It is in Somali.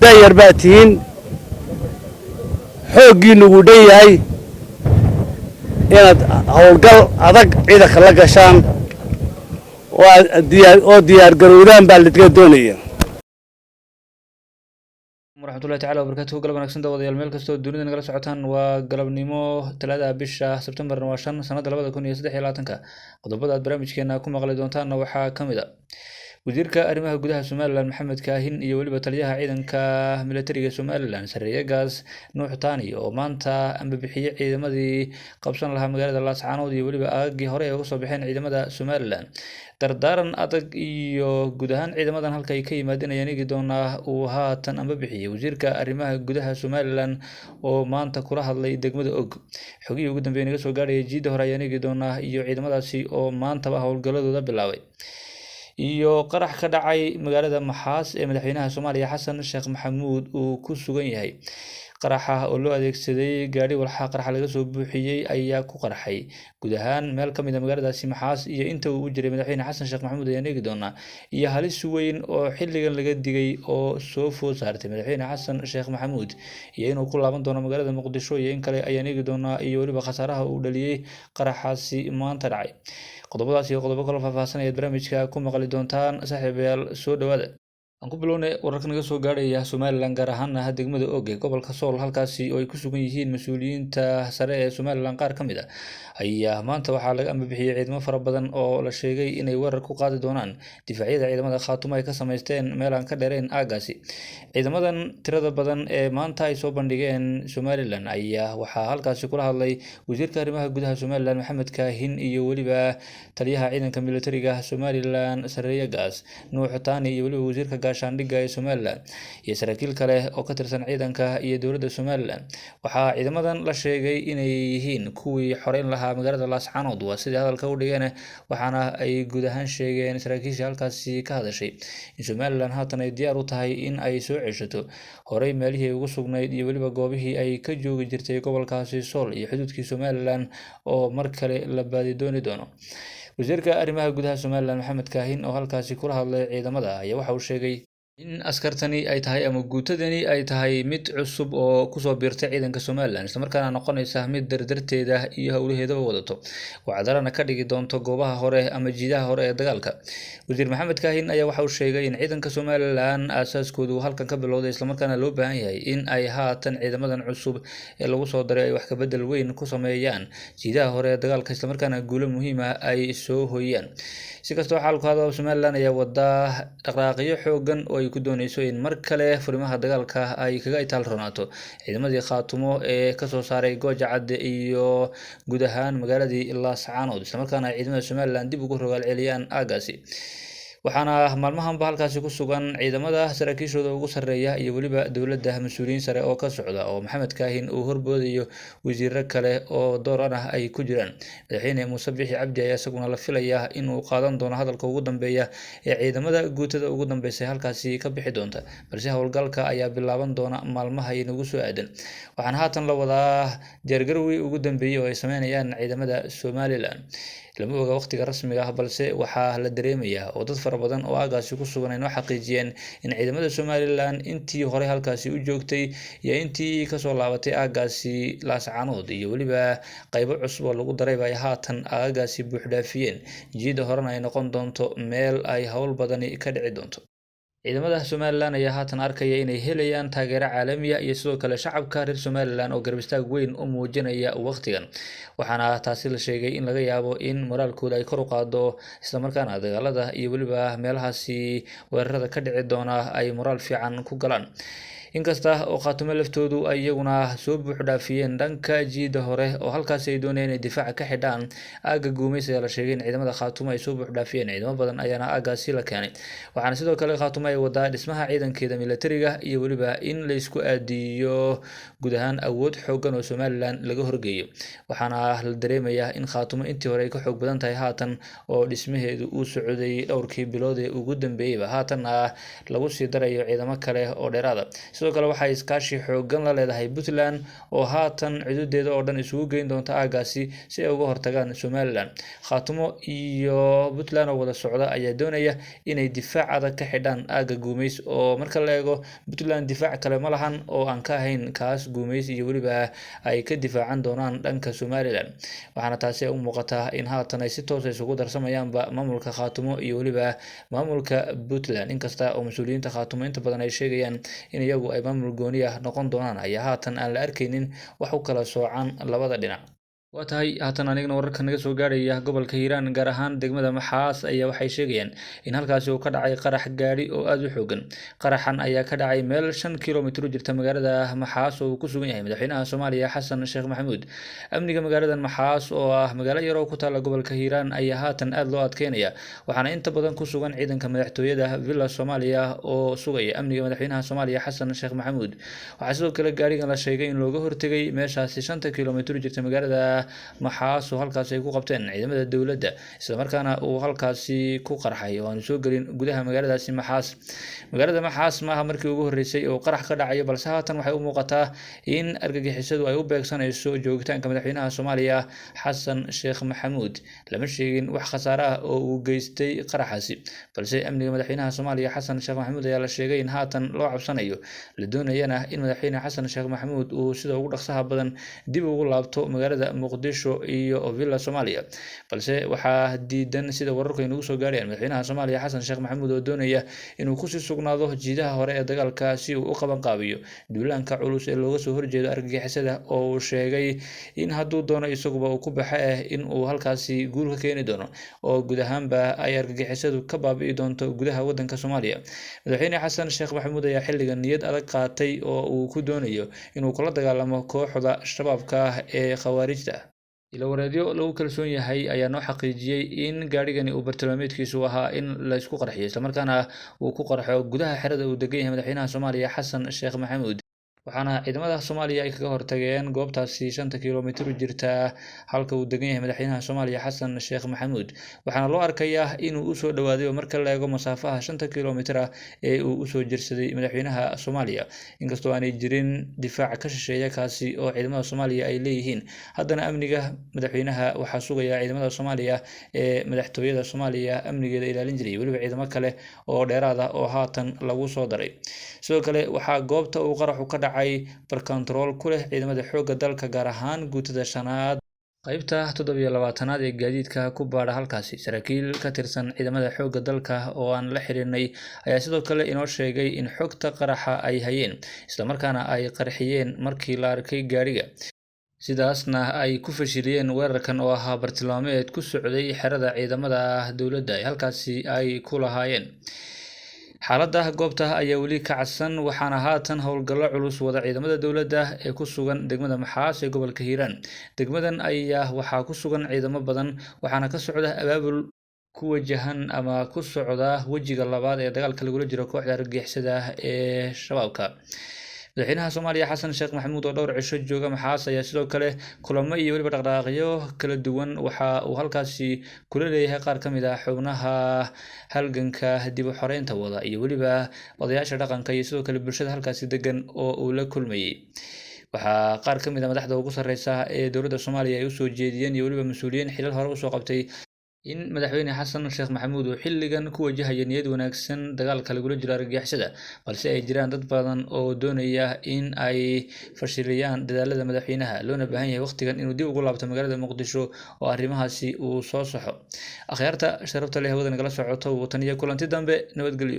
داير باتين حوجي نقودي هاي إن هالقل أذق إذا خلق شان وديار قرودان بالتقدونية. ورحمة الله تعالى وبركاته. قلب نكسن دوديال meel kasta oo dunida nagala socotaan waa galabnimo talaada bisha September 5 sanada 2023 qodobada aad barnaamijkeena ku maqli doontaan waxaa kamid ah wasiirka arrimaha gudaha Soomaaliland Maxamed Kaahin iyo waliba taliyaha ciidanka militariga Soomaaliland Sarreeyagaas Nuux Taani oo maanta amba bixiyay ciidamadii qabsan lahaa magaalada Laascaanood iyo waliba aagii hore ee uga soo baxeen ciidamada Soomaaliland dardaaran adag iyo guud ahaan ciidamadan halka ay ka yimaadeen ayaan eegi doonaa uu haatan amba bixiyay wasiirka arrimaha gudaha Soomaaliland oo maanta kula hadlay degmada Og xogii ugu dambeeyay naga soo gaadhay jiida hore ayaan eegi doonaa iyo ciidamadaasi oo maanta howlgaladooda bilaabay iyo qarax ka dhacay magaalada Maxaas ee madaxweynaha Soomaaliya Xasan Sheekh Maxamuud uu ku sugan yahay qaraxa oo loo adeegsaday gaari walxa qarax laga soo buuxiyay ayaa ku qarxay guud ahaan meel ka mid ah magaaladaasi Maxaas iyo inta uu u jiray madaxweyne Xasan Sheekh Maxamuud ayaan eegi doonaa iyo halis weyn oo xilligan laga digay oo soo food saartay madaxweyne Xasan Sheekh Maxamuud iyo inuu ku laaban doono magaalada Muqdisho iyo in kale ayaan eegi doonaa iyo waliba khasaaraha uu dhaliyay qaraxaasi maanta dhacay qodobadaas iyo qodobo kale faahfaahsan ee barnaamijka ku maqli doontaan saaxiibayaal soo dhawaada aan ku bilownay wararka naga soo gaadhaya Soomaaliland gaar ahaan degmada Og ee gobolka Sool halkaasi oo ay ku sugan yihiin mas'uuliyiinta sare ee Soomaaliland qaar ka mid ah ayaa maanta waxaa laga ambixiyay ciidamo fara badan oo la sheegay inay weerar ku qaadi doonaan difaacyada ciidamada Khaatumo ay ka sameysteen meel aan ka dheerayn aagaasi ciidamadan tirada badan ee maanta ay soo bandhigeen Soomaaliland ayaa waxaa halkaasi kula hadlay wasiirka arrimaha gudaha Soomaaliland Maxamed Kaahin iyo waliba taliyaha ciidanka militariga Soomaaliland Sarreeyagaas Nuux Taani iyo waliba wasiirka gaashaandhigga ee Soomaaliland iyo saraakiil kale oo ka tirsan ciidanka iyo dowladda Soomaaliland waxaa ciidamadan la sheegay inay yihiin kuwii xoreyn lahaa magaalada Laascaanood waa sidii hadalka u dhigeen waxaana ay guud ahaan sheegeen saraakiisha halkaasi ka hadashay in Soomaaliland haatan ay diyaar u tahay in ay soo ceshato horey meelihii ugu sugnayd iyo waliba goobihii ay ka joogi jirtay gobolkaasi Sool iyo xuduudkii Soomaaliland oo mar kale la baadi dooni doono wasiirka arrimaha gudaha Soomaaliland Maxamed Kaahin oo halkaasi kula hadlay ciidamada ayaa waxa uu sheegay in askartani ay tahay ama guutadani ay tahay mid cusub oo kusoo biirtay ciidanka Soomaaliland isla markaana noqonaysa mid dardarteeda iyo howlaheedaba wadato wacdarana ka dhigi doonto goobaha hore ama jiidaha hore ee dagaalka wasiir Maxamed Kaahin ayaa waxa uu sheegay in ciidanka Soomaaliland aasaaskoodu halkan ka bilowday isla markaana loo baahan yahay in ay haatan ciidamadan cusub ee lagu soo daray ay wax ka bedel weyn ku sameeyaan jiidaha hore ee dagaalka isla markaana guulo muhiim ah ay soo hooyaan si kastoo xaalkooda Soomaaliland ayaa wada dhaqaaqyo xoogan oo ay ku doonayso in mar kale furimaha dagaalka ay kaga itaal roonaato ciidamadii Khaatumo ee ka soo saaray Gooja Cadde iyo guud ahaan magaaladii Laascaanood isla markaana ciidamada Soomaaliland dib ugu rogaal celiyaan aagaasi waxaana maalmahanba halkaasi ku sugan ciidamada saraakiishooda ugu sareeya iyo waliba dowladda mas'uuliyiin sare oo ka socda oo Maxamed Kaahin uu horboodayo wasiirro kale oo door ah ay ku jiraan madaxweyne Muuse Biixi Cabdi ayaa isaguna la filayaa inuu qaadan doono hadalka ugu dambeeya ee ciidamada guutada ugu dambeysay halkaasi ka bixi doonta balse howlgalka ayaa bilaaban doona maalmaha inagu soo aadan waxaana haatan la wadaa diyaargarowgii ugu dambeeyay oo ay sameynayaan ciidamada Soomaaliland lama oga waqtiga rasmiga ah balse waxaa la dareemayaa oo dad fara badan oo aagaasi ku sugan ay noo xaqiijiyeen in ciidamada Soomaaliland intii hore halkaasi u joogtay iyo intii ka soo laabatay aagaasi Laascaanood iyo waliba qaybo cusub oo lagu daray ay haatan aagaasi buux dhaafiyeen jiida horena ay noqon doonto meel ay hawl badani ka dhici doonto ciidamada Soomaaliland ayaa haatan arkaya inay helayaan taageero caalami ah iyo sidoo kale shacabka reer Soomaaliland oo garab istaag weyn u muujinaya waqtigan waxaana taasi la sheegay in laga yaabo in moraalkooda ay kor u qaado isla markaana dagaalada iyo waliba meelahaasi weerarada ka dhici doona ay moraal fiican ku galaan inkasta oo Khaatumo laftoodu ay iyaguna soo buux dhaafiyeen dhanka jiida hore oo halkaas ay doonayeen inay difaac ka xidhaan aaga guumaysiga la sheegay in ciidamada Khaatumo ay soo buux dhaafiyeen ciidamo badan ayaana aagaasi la keenay waxaana sidoo kale Khaatumo ay wadaa dhismaha ciidankeeda militariga iyo waliba in la isku aadiyo guud ahaan awood xoogan oo Soomaaliland laga horgeeyo waxaana la dareemayaa in Khaatumo intii hore ay ka xoog badan tahay haatan oo dhismaheedu uu socday dhowrkii bilood ee ugu dambeeyay haatan lagu sii darayo ciidamo kale oo dheeraad ah sidoo kale waxay iskaashi xoogan la leedahay Puntland oo haatan ciidadeeda oo dhan isugu geyn doonta aagaasi si ay uga hortagaan Somaliland. Khaatumo iyo Puntland oo wada socda ayaa doonaya inay difaac adag ka xidhaan aaga Guumeys oo marka la eego Puntland difaac kale ma lahan oo aan ka ahayn kaas Guumeys iyo waliba ay ka difaacan doonaan dhanka Somaliland. waxaana taasi u muuqataa in haatan ay si toos ah isugu darsamayaanba maamulka Khaatumo iyo waliba maamulka Puntland. inkasta oo mas'uuliyiinta Khaatumo inta badan ay sheegayaan in iyagu ay maamul gooni ah noqon doonaan, ayaa haatan aan la arkaynin wax u kala soocan labada dhinac. waa tahay haatan anigana wararka naga soo gaaraya gobolka Hiiraan gaar ahaan degmada Maxaas ayaa waxay sheegayaan in halkaasi uu ka dhacay qarax gaari oo aad u xoogan. qaraxan ayaa ka dhacay meel 5 kiiloomitir u jirta magaalada Maxaas oo uu ku sugan yahay madaxweynaha Soomaaliya Xasan Sheekh Maxamuud. amniga magaalada Maxaas oo ah magaalo yar oo ku taalla gobolka Hiiraan ayaa haatan aad loo adkeynaya, waxaana inta badan ku sugan ciidanka madaxtooyada Villa Soomaaliya oo sugaya amniga madaxweynaha Soomaaliya Xasan Sheekh Maxamuud. waxaa sidoo kale gaarigan la sheegay in looga hortagay meeshaasi 5 kiiloomitir u jirta magaalada Maxaas oo halkaas ay ku qabteen ciidamada dowladda, isla markaana uu halkaasi ku qarxay oo aan soo galin gudaha magaaladaasi Maxaas. magaalada Maxaas ma aha markii ugu horeysay oo qarax ka dhacayo, balse haatan waxay u muuqataa in argagixisadu ay u beegsanayso joogitaanka madaxweynaha Soomaaliya Xasan Sheekh Maxamuud. lama sheegin wax khasaare ah oo uu geystay qaraxaasi, balse amniga madaxweynaha Soomaaliya Xasan Sheekh Maxamuud ayaa la sheegay in haatan loo cabsanayo, la doonayana in madaxweyne Xasan Sheekh Maxamuud uu sida ugu dhaqsaha badan dib ugu laabto magaalada Muqdisho iyo Villa Soomaaliya. balse waxaa diidan sida wararku ay nagu soo gaarayaan madaxweynaha Soomaaliya Xasan Sheekh Maxamuud oo doonaya inuu ku sii sugnaado jiidaha hore ee dagaalka si uu u qaban qaabiyo duulaanka culus ee looga soo horjeedo argagixisada oo uu sheegay in hadduu doono isaguba uu ku baxa in uu halkaasi guul ka keeni doono oo guud ahaanba ay argagixisadu ka baabi'i doonto gudaha wadanka Soomaaliya. madaxweyne Xasan Sheekh Maxamuud ayaa xilligan niyad adag qaatay oo uu ku doonayo inuu kula dagaalamo kooxda shabaabka ee khawaarijta. ilawareedyo lagu kalsoon yahay ayaa noo xaqiijiyay in gaarigani uu bartilmaameedkiisu ahaa in la isku qarxiyo, isla markaana uu ku qarxo gudaha xerada uu degan yahay madaxweynaha Soomaaliya Xasan Sheekh Maxamuud. waxaana ciidamada Soomaaliya ay kaga hortageen goobtaasi 5 kiiloomitir u jirta halka uu degan yahay madaxweynaha Soomaaliya Xasan Sheekh Maxamuud. waxaana loo arkayaa inuu u soo dhawaaday marka la eego masaafaha 5 kiiloomitir ah ee uu u soo jirsaday madaxweynaha Soomaaliya. inkastoo aanay jirin difaac ka shisheeya kaasi oo ciidamada Soomaaliya ay leeyihiin, haddana amniga madaxweynaha waxaa sugaya ciidamada Soomaaliya ee madaxtooyada Soomaaliya amnigeeda ilaalin jiray, waliba ciidamo kale oo dheeraad ah oo haatan lagu soo daray. sidoo kale waxaa goobta uu qaraxu ka dhacay barkantarool ku leh ciidamada xoogga dalka gaar ahaan guutada 5aad qaybta 27aad ee gaadiidka ku baadha halkaasi. saraakiil ka tirsan ciidamada xoogga dalka oo aan la xiriirnay ayaa sidoo kale inoo sheegay in xogta qaraxa ay hayeen, isla markaana ay qarxiyeen markii la arkay gaariga, sidaasna ay ku fashiliyeen weerarkan oo ahaa bartilmaameed ku socday xerada ciidamada dowladda ee halkaasi ay ku lahaayeen. xaaladda goobta ayaa weli kacsan, waxaana haatan howlgallo culus wada ciidamada dowladda ee ku sugan degmada Maxaas ee gobolka Hiiraan. degmadan ayaa waxaa ku sugan ciidamo badan, waxaana ka socda abaabul ku wajahan ama ku socda wejiga labaad ee dagaalka lagula jiro kooxda argagixisada ee shabaabka. madaxweynaha Soomaaliya Xasan Sheekh Maxamuud oo dhowr cisho jooga Maxaas ayaa sidoo kale kulamo iyo waliba dhaqdhaqaaqyo kala duwan waxa uu halkaasi kula leeyahay qaar ka mid ah xubnaha halganka dib u xoreynta wada iyo waliba odayaasha dhaqanka iyo sidoo kale bulshada halkaasi degan oo uu la kulmayay. waxaa qaar ka mid ah madaxda ugu sarreysa ee dowladda Soomaaliya ay u soo jeediyeen iyo waliba mas'uuliyiin xilal hore u soo qabtay in madaxweyne Xasan Sheekh Maxamuud uu xilligan ku wajahayo niyad wanaagsan dagaalka lagula jiro argagixisada, balse ay jiraan dad badan oo doonaya in ay fashiliyaan dadaalada madaxweynaha, loona baahan yahay waqtigan inuu dib ugu laabto magaalada Muqdisho oo arrimahaasi uu soo saxo. akhyaarta sharafta leh hawada nagala socoto, tan iyo kulanti dambe, nabadgelyo.